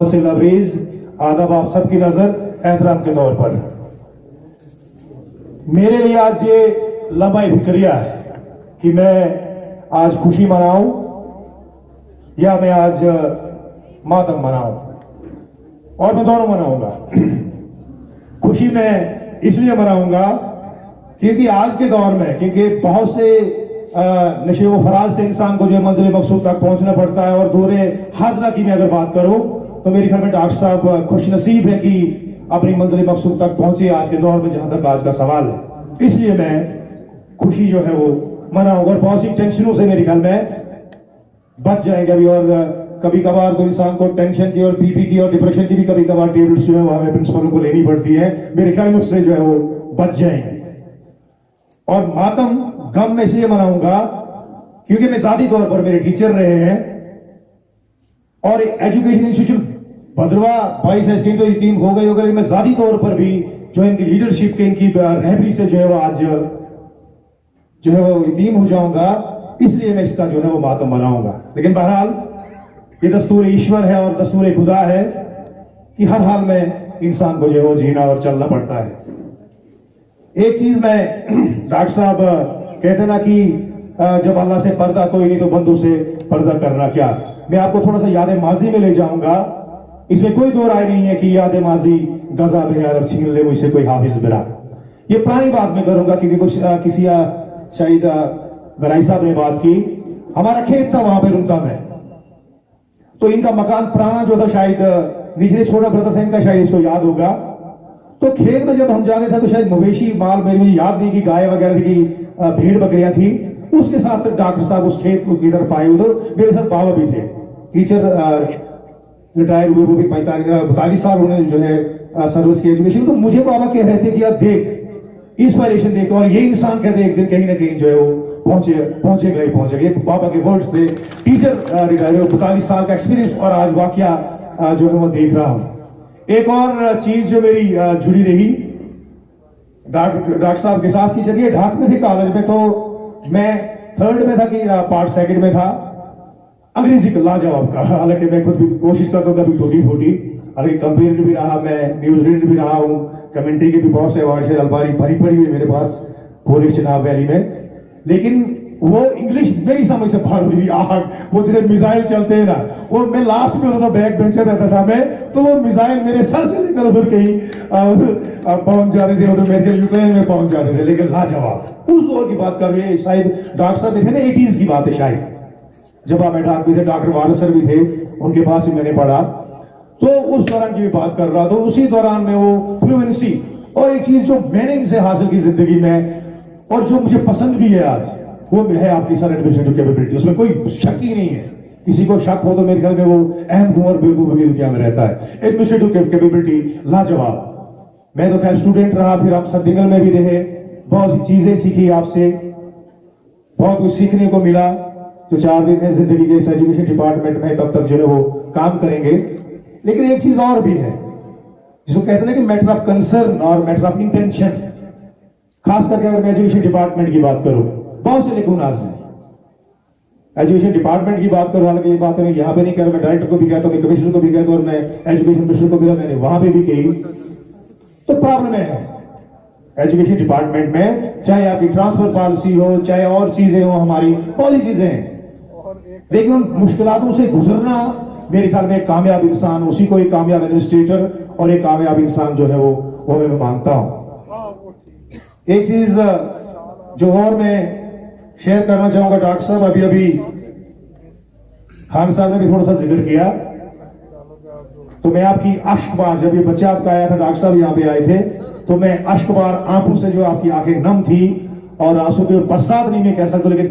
से लबरेज आदाब आप सबकी नजर एहतराम के तौर पर मेरे लिए आज ये लम्हा फिक्रिया है कि मैं आज खुशी मनाऊं या मैं आज मातम मनाऊं, और मैं दोनों मनाऊंगा। खुशी मैं इसलिए मनाऊंगा क्योंकि आज के दौर में, क्योंकि बहुत से नशे व फराज से इंसान को जो मंजिल मकसूद तक पहुंचना पड़ता है, और दूरे हाजरा की मैं अगर बात करूं तो मेरे ख्याल में डॉक्टर साहब खुश नसीब है कि अपनी मंजिल मकसूद तक पहुंचे आज के दौर में, जहां तक आज का सवाल है। इसलिए मैं खुशी जो है वो मनाऊंगा और बहुत सी टेंशनों से मेरे ख्याल में बच जाएंगे अभी। और कभी कभार तो इंसान को टेंशन की और बीपी की और डिप्रेशन की भी कभी कभार टेबल्स जो है वो हमें प्रिंसिपलों को लेनी पड़ती है, मेरे ख्याल में उससे जो है वो बच जाएंगे। और मातम गम में इसलिए मनाऊंगा क्योंकि मैं जाती तौर पर मेरे टीचर रहे हैं और एजुकेशन इंस्टीट्यूशन भद्रवा 22 स्कीम तो यकीन हो गई होगा, मैं जाती तौर पर भी जो इनकी लीडरशिप के, इनकी रहबरी से जो है वो आज जो है वो यकीन हो जाऊंगा, इसलिए मैं इसका जो है वो मातम मनाऊंगा। लेकिन बहरहाल ये दस्तूर ईश्वर है और दस्तूर खुदा है कि हर हाल में इंसान को जो है वो जीना और चलना पड़ता है। एक चीज मैं डॉक्टर साहब कहते ना कि जब अल्लाह से पर्दा कोई नहीं तो बंदों से पर्दा करना क्या, मैं आपको थोड़ा सा याद माजी में ले जाऊंगा। इसमें कोई दो राय नहीं है कि याद माजी गजा बेयार छीन ले मुझसे कोई हाफिज बिरा। ये पुरानी बात मैं करूंगा क्योंकि कुछ किसी शायद गराई साहब ने बात की, हमारा खेत था वहां पे रुमता में, तो इनका मकान पुराना जो था, शायद निचले छोटा ब्रदर था इनका, शायद इसको याद होगा। तो खेत में जब हम जाते थे तो शायद मवेशी माल, मुझे याद नहीं कि गाय वगैरह की भीड़ बकरियां थी, उसके साथ डॉक्टर साहब उस खेत की तरफ आए हुए, तो मेरे साथ बाबा भी थे। टीचर रिटायर हुए, वो भी 45 साल उन्होंने जो है सर्विस की एजुकेशन। तो मुझे बाबा कह रहे थे कि यार देख, इंस्पायरेशन देख, और ये इंसान कहते एक दिन कहीं ना कहीं जो है वो पहुंचे। बाबा के वर्ड्स थे। टीचर रिटायर 45 साल का एक्सपीरियंस, और आज वाकया जो है वो देख रहा हूं। एक और चीज जो मेरी जुड़ी रही डॉक्टर साहब के साथ की, जगह ढाक में थे कॉलेज में, तो मैं 3rd में था कि पार्ट 2nd में था, अंग्रेजी का लाजवाब का। हालांकि मैं खुद भी कोशिश करता हूँ कभी टूटी फूटी, हालांकि कंपेयर भी रहा, मैं न्यूज रीडर भी रहा हूँ, कमेंट्री के भी बहुत से अवार्ड से अलमारी भरी पड़ी हुई मेरे पास पूरे चुनाव वैली में। लेकिन वो इंग्लिश मेरी समझ से बाहर हुई आग, वो जैसे मिसाइल चलते हैं ना, वो मैं लास्ट में होता था, बैक बेंचर रहता था मैं, तो वो मिसाइल मेरे सर से लेकर उधर कहीं पहुंच जाते थे, उधर मेरे यूक्रेन में पहुंच जाते थे। लेकिन लाजवाब उस दौर की बात कर रहे हैं, शायद डॉक्टर साहब थे ना 80s की बात है शायद, जब मैं डॉक्टर भी थे, डॉक्टर वारस सर भी थे, उनके पास ही मैंने पढ़ा, तो उस दौरान की भी बात कर रहा था। उसी दौरान में वो फ्लुएंसी, और एक चीज जो मैंने इनसे हासिल की जिंदगी में और जो मुझे पसंद भी है आज, वो है आपकी सर एडमिनिस्ट्रेटिव कैपेबिलिटी। उसमें कोई शक ही नहीं है, किसी को शक हो तो मेरे ख्याल में वो अहम हूं और बेवकूफ की दुनिया में रहता है। एडमिनिस्ट्रेटिव कैपेबिलिटी लाजवाब। मैं तो खैर स्टूडेंट रहा, फिर आप सदनिगल में भी रहे, बहुत सी चीजें सीखी आपसे, बहुत कुछ सीखने को मिला। जो 4 दिन है जिंदगी के इस एजुकेशन डिपार्टमेंट में, तब तक जो है वो काम करेंगे। लेकिन एक चीज और भी है जिसको कहते हैं कि मैटर ऑफ कंसर्न और मैटर ऑफ इंटेंशन। खास करके अगर मैं एजुकेशन डिपार्टमेंट की बात करूं, बहुत से लेकुनाज हैं एजुकेशन डिपार्टमेंट की बात करूं। हालांकि ये बात मैं यहाँ पे नहीं कर, मैं डायरेक्टर को भी कहता हूँ, मैं कमिश्नर को भी कहता हूँ, और मैं एजुकेशन मिनिस्टर को भी, मैंने वहां पे भी कही। तो प्रॉब्लम है एजुकेशन डिपार्टमेंट में, चाहे आपकी ट्रांसफर पॉलिसी हो, चाहे और चीजें हो, हमारी पॉलिसीज हैं, लेकिन उन मुश्किलों से गुजरना, मेरे ख्याल में एक कामयाब इंसान, उसी को एक कामयाब एडमिनिस्ट्रेटर और एक कामयाब इंसान जो है वो मैं मानता हूं। एक चीज जो और मैं शेयर करना चाहूंगा, डॉक्टर साहब अभी खान साहब ने भी थोड़ा सा जिक्र किया, तो मैं आपकी अश्कबार, जब ये बच्चा आपका आया था, डॉक्टर साहब यहाँ पे आए थे, तो मैं अश्कबार आंखों से जो आपकी आंखें नम थी और आंसू की बरसात नहीं मैं कह सकता, लेकिन